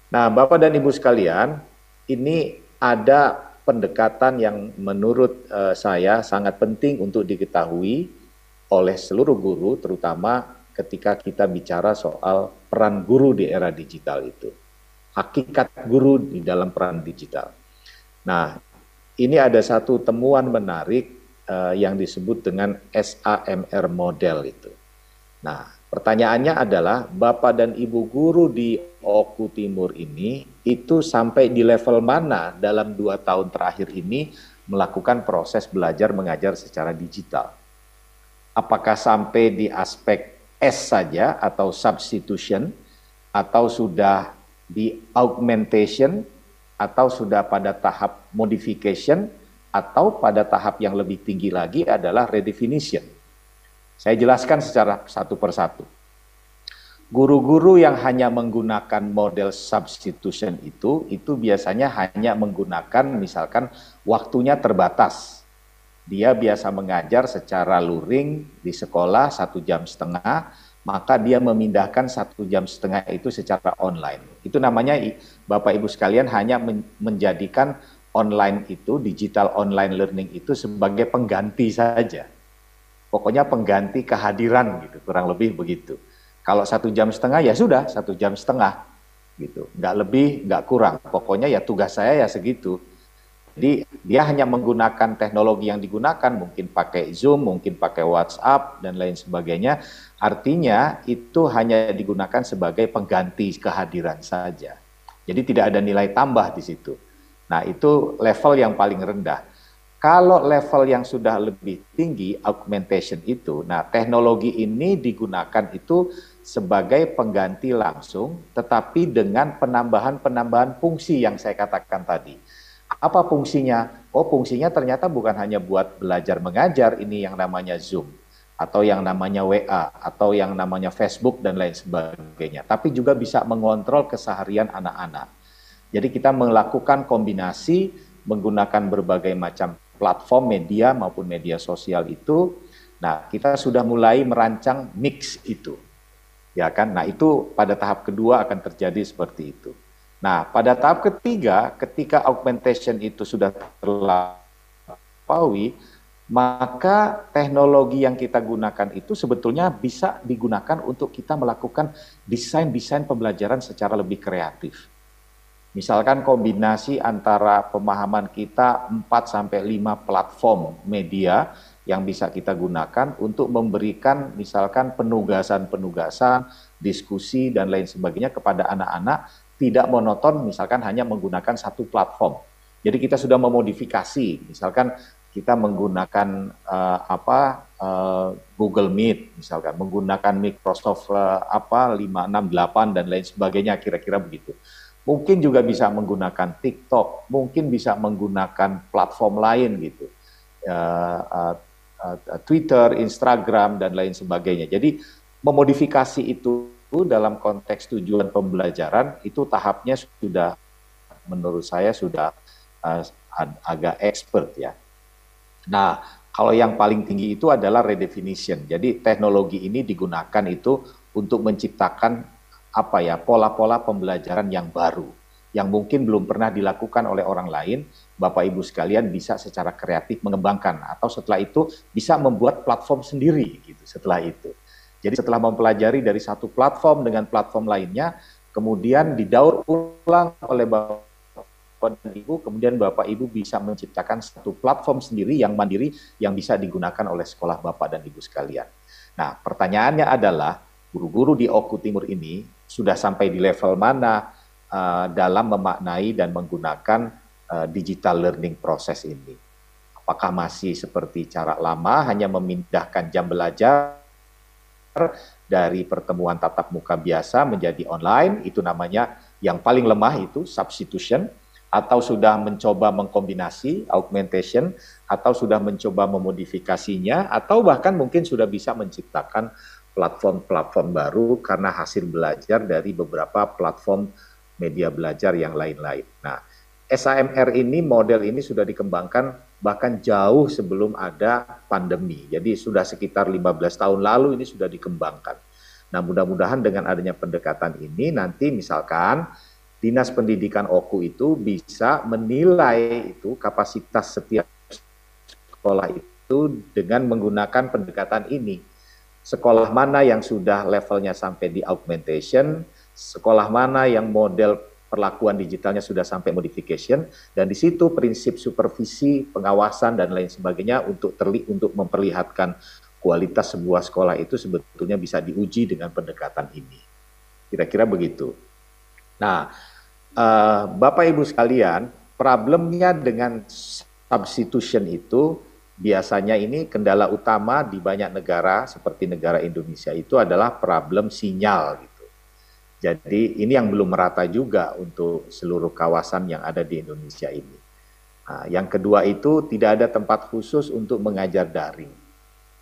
Nah, Bapak dan Ibu sekalian, ini ada pendekatan yang menurut saya sangat penting untuk diketahui oleh seluruh guru, terutama ketika kita bicara soal peran guru di era digital itu. Hakikat guru di dalam peran digital. Nah, ini ada satu temuan menarik yang disebut dengan SAMR model itu. Nah, pertanyaannya adalah Bapak dan Ibu guru di Oku Timur ini itu sampai di level mana dalam 2 tahun terakhir ini melakukan proses belajar mengajar secara digital? Apakah sampai di aspek S saja atau substitution, atau sudah di augmentation, atau sudah pada tahap modification, atau pada tahap yang lebih tinggi lagi adalah redefinition? Saya jelaskan secara satu persatu. Guru-guru yang hanya menggunakan model substitution itu biasanya hanya menggunakan misalkan waktunya terbatas. Dia biasa mengajar secara luring di sekolah 1,5 jam, maka dia memindahkan 1,5 jam itu secara online. Itu namanya Bapak Ibu sekalian hanya menjadikan online itu, digital online learning itu sebagai pengganti saja. Pokoknya pengganti kehadiran gitu, kurang lebih begitu. Kalau 1,5 jam ya sudah 1,5 jam gitu, nggak lebih nggak kurang. Pokoknya ya tugas saya ya segitu. Jadi dia hanya menggunakan teknologi yang digunakan, mungkin pakai Zoom, mungkin pakai WhatsApp dan lain sebagainya. Artinya itu hanya digunakan sebagai pengganti kehadiran saja. Jadi tidak ada nilai tambah di situ. Nah, itu level yang paling rendah. Kalau level yang sudah lebih tinggi, augmentation itu, nah teknologi ini digunakan itu sebagai pengganti langsung, tetapi dengan penambahan-penambahan fungsi yang saya katakan tadi. Apa fungsinya? Oh, fungsinya ternyata bukan hanya buat belajar mengajar, ini yang namanya Zoom, atau yang namanya WA, atau yang namanya Facebook, dan lain sebagainya. Tapi juga bisa mengontrol keseharian anak-anak. Jadi kita melakukan kombinasi menggunakan berbagai macam platform media maupun media sosial itu. Nah, kita sudah mulai merancang mix itu. Ya kan? Nah, itu pada tahap kedua akan terjadi seperti itu. Nah, pada tahap ketiga, ketika augmentation itu sudah terlampaui, maka teknologi yang kita gunakan itu sebetulnya bisa digunakan untuk kita melakukan desain-desain pembelajaran secara lebih kreatif. Misalkan kombinasi antara pemahaman kita 4 sampai 5 platform media yang bisa kita gunakan untuk memberikan misalkan penugasan-penugasan, diskusi dan lain sebagainya kepada anak-anak, tidak monoton misalkan hanya menggunakan satu platform. Jadi kita sudah memodifikasi, misalkan kita menggunakan Google Meet misalkan, menggunakan Microsoft 568 dan lain sebagainya, kira-kira begitu. Mungkin juga bisa menggunakan TikTok, mungkin bisa menggunakan platform lain gitu, Twitter, Instagram, dan lain sebagainya. Jadi memodifikasi itu dalam konteks tujuan pembelajaran itu tahapnya sudah, menurut saya sudah agak expert ya. Nah, kalau yang paling tinggi itu adalah redefinition. Jadi teknologi ini digunakan itu untuk menciptakan pola-pola pembelajaran yang baru, yang mungkin belum pernah dilakukan oleh orang lain. Bapak Ibu sekalian bisa secara kreatif mengembangkan, atau setelah itu bisa membuat platform sendiri gitu setelah itu. Jadi setelah mempelajari dari satu platform dengan platform lainnya, kemudian didaur ulang oleh Bapak dan Ibu, kemudian Bapak Ibu bisa menciptakan satu platform sendiri yang mandiri yang bisa digunakan oleh sekolah Bapak dan Ibu sekalian. Nah, pertanyaannya adalah guru-guru di Oku Timur ini sudah sampai di level mana dalam memaknai dan menggunakan digital learning proses ini. Apakah masih seperti cara lama, hanya memindahkan jam belajar dari pertemuan tatap muka biasa menjadi online, itu namanya yang paling lemah itu substitution, atau sudah mencoba mengkombinasi augmentation, atau sudah mencoba memodifikasinya, atau bahkan mungkin sudah bisa menciptakan platform-platform baru karena hasil belajar dari beberapa platform media belajar yang lain-lain. Nah, SAMR ini, model ini sudah dikembangkan bahkan jauh sebelum ada pandemi. Jadi sudah sekitar 15 tahun lalu ini sudah dikembangkan. Nah, mudah-mudahan dengan adanya pendekatan ini nanti misalkan Dinas Pendidikan OKU itu bisa menilai itu kapasitas setiap sekolah itu dengan menggunakan pendekatan ini. Sekolah mana yang sudah levelnya sampai di augmentation, sekolah mana yang model perlakuan digitalnya sudah sampai modification, dan di situ prinsip supervisi, pengawasan, dan lain sebagainya untuk memperlihatkan kualitas sebuah sekolah itu sebetulnya bisa diuji dengan pendekatan ini. Kira-kira begitu. Nah, Bapak Ibu sekalian, problemnya dengan substitution itu biasanya ini kendala utama di banyak negara seperti negara Indonesia itu adalah problem sinyal gitu. Jadi ini yang belum merata juga untuk seluruh kawasan yang ada di Indonesia ini. Nah, yang kedua itu tidak ada tempat khusus untuk mengajar daring.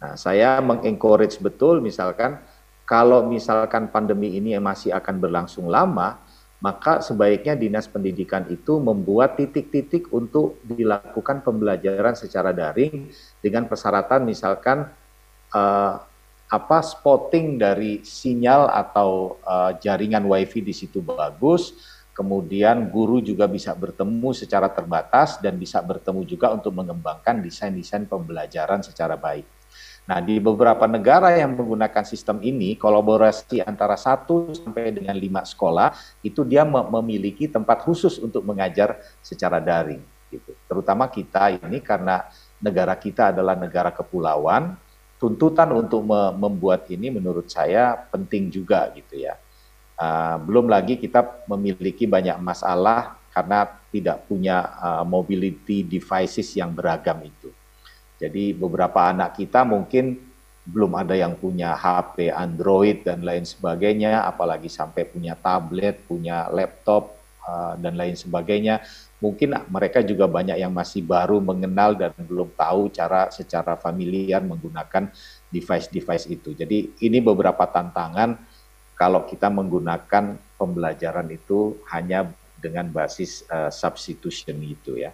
Nah, saya mengencourage betul misalkan kalau misalkan pandemi ini masih akan berlangsung lama, maka sebaiknya Dinas Pendidikan itu membuat titik-titik untuk dilakukan pembelajaran secara daring dengan persyaratan misalkan spotting dari sinyal atau jaringan WiFi di situ bagus, kemudian guru juga bisa bertemu secara terbatas dan bisa bertemu juga untuk mengembangkan desain-desain pembelajaran secara baik. Nah, di beberapa negara yang menggunakan sistem ini, kolaborasi antara 1 sampai dengan 5 sekolah, itu dia memiliki tempat khusus untuk mengajar secara daring. Gitu. Terutama kita ini karena negara kita adalah negara kepulauan, tuntutan untuk membuat ini menurut saya penting juga gitu ya. Belum lagi kita memiliki banyak masalah karena tidak punya mobility devices yang beragam itu. Jadi beberapa anak kita mungkin belum ada yang punya HP Android dan lain sebagainya, apalagi sampai punya tablet, punya laptop, dan lain sebagainya. Mungkin mereka juga banyak yang masih baru mengenal dan belum tahu cara secara familiar menggunakan device-device itu. Jadi ini beberapa tantangan kalau kita menggunakan pembelajaran itu hanya dengan basis substitution itu ya.